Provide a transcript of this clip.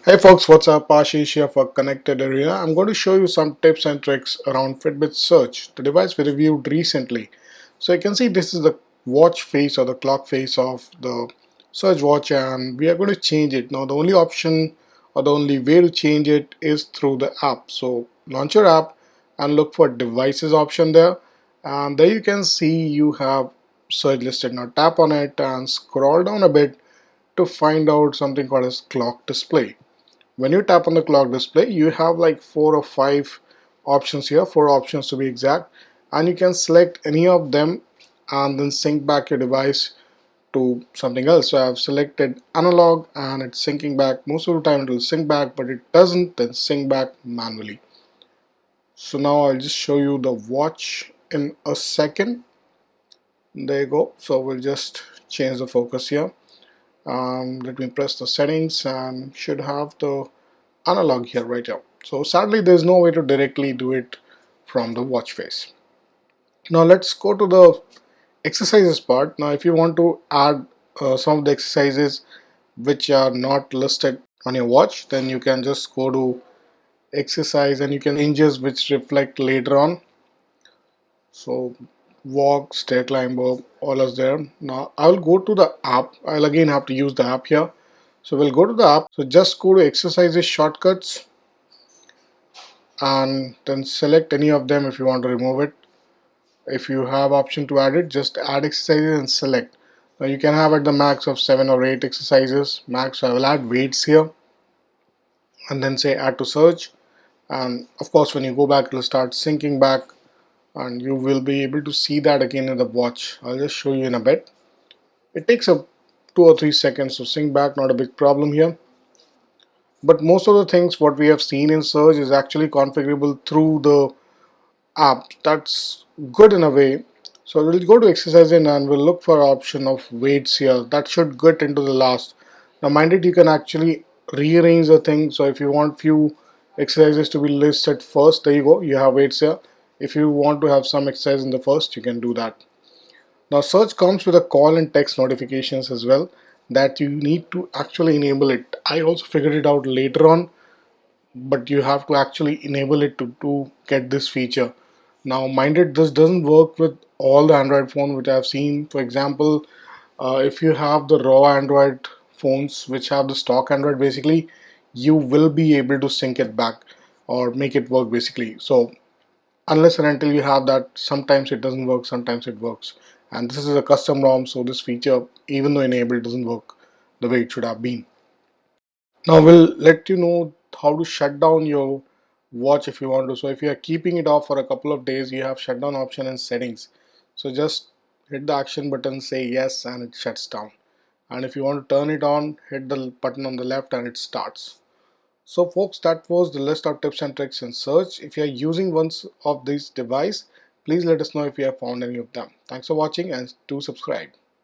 Hey folks, what's up? Ashish here for Connected Area. I'm going to show you some tips and tricks around Fitbit Surge, the device we reviewed recently. So you can see this is the watch face or the clock face of the Surge watch, and we are going to change it. Now the only option or the only way to change it is through the app. So launch your app and look for devices option there, and there you can see you have Surge listed. Now tap on it and scroll down a bit to find out something called as clock display. When you tap on the clock display, you have like 4 or 5 options here, 4 options to be exact, and you can select any of them and then sync back your device to something else. So I've selected analog and it's syncing back. Most of the time it will sync back, but it doesn't then sync back manually. So now I'll just show you the watch in a second. There you go. So we'll just change the focus here. Let me press the settings and should have the analog here right here. So sadly there's no way to directly do it from the watch face. Now let's go to the exercises part. Now if you want to add some of the exercises which are not listed on your watch, then you can just go to exercise and you can changes which reflect later on. So walk, stair climber, all is there. Now I'll go to the app. I'll again have to use the app here. So we'll go to the app. So just go to exercises shortcuts and then select any of them if you want to remove it. If you have option to add it, just add exercises and select. Now you can have at the max of 7 or 8 exercises max. So I will add weights here and then say add to search, and of course when you go back it will start syncing back and you will be able to see that again in the watch. I'll just show you in a bit. It takes a 2 or 3 seconds to sync back, not a big problem here. But most of the things what we have seen in Surge is actually configurable through the app. That's good in a way. So we'll go to exercise and we'll look for option of weights here. That should get into the last. Now mind it, you can actually rearrange the thing. So if you want few exercises to be listed first, there you go, you have weights here. If you want to have some exercise in the first, you can do that. Now search comes with a call and text notifications as well, that you need to actually enable it. I also figured it out later on, but you have to actually enable it to get this feature. Now minded, this doesn't work with all the Android phone which I've seen. For example, if you have the raw Android phones which have the stock Android, basically you will be able to sync it back or make it work basically. So unless and until you have that, sometimes it doesn't work, sometimes it works, and this is a custom ROM, so this feature, even though enabled, doesn't work the way it should have been. Now we'll let you know how to shut down your watch if you want to. So if you are keeping it off for a couple of days, you have shutdown option in settings. So just hit the action button, say yes, and it shuts down. And if you want to turn it on, hit the button on the left and it starts. So folks, that was the list of tips and tricks in Surge. If you are using one of these devices, please let us know if you have found any of them. Thanks for watching and do subscribe.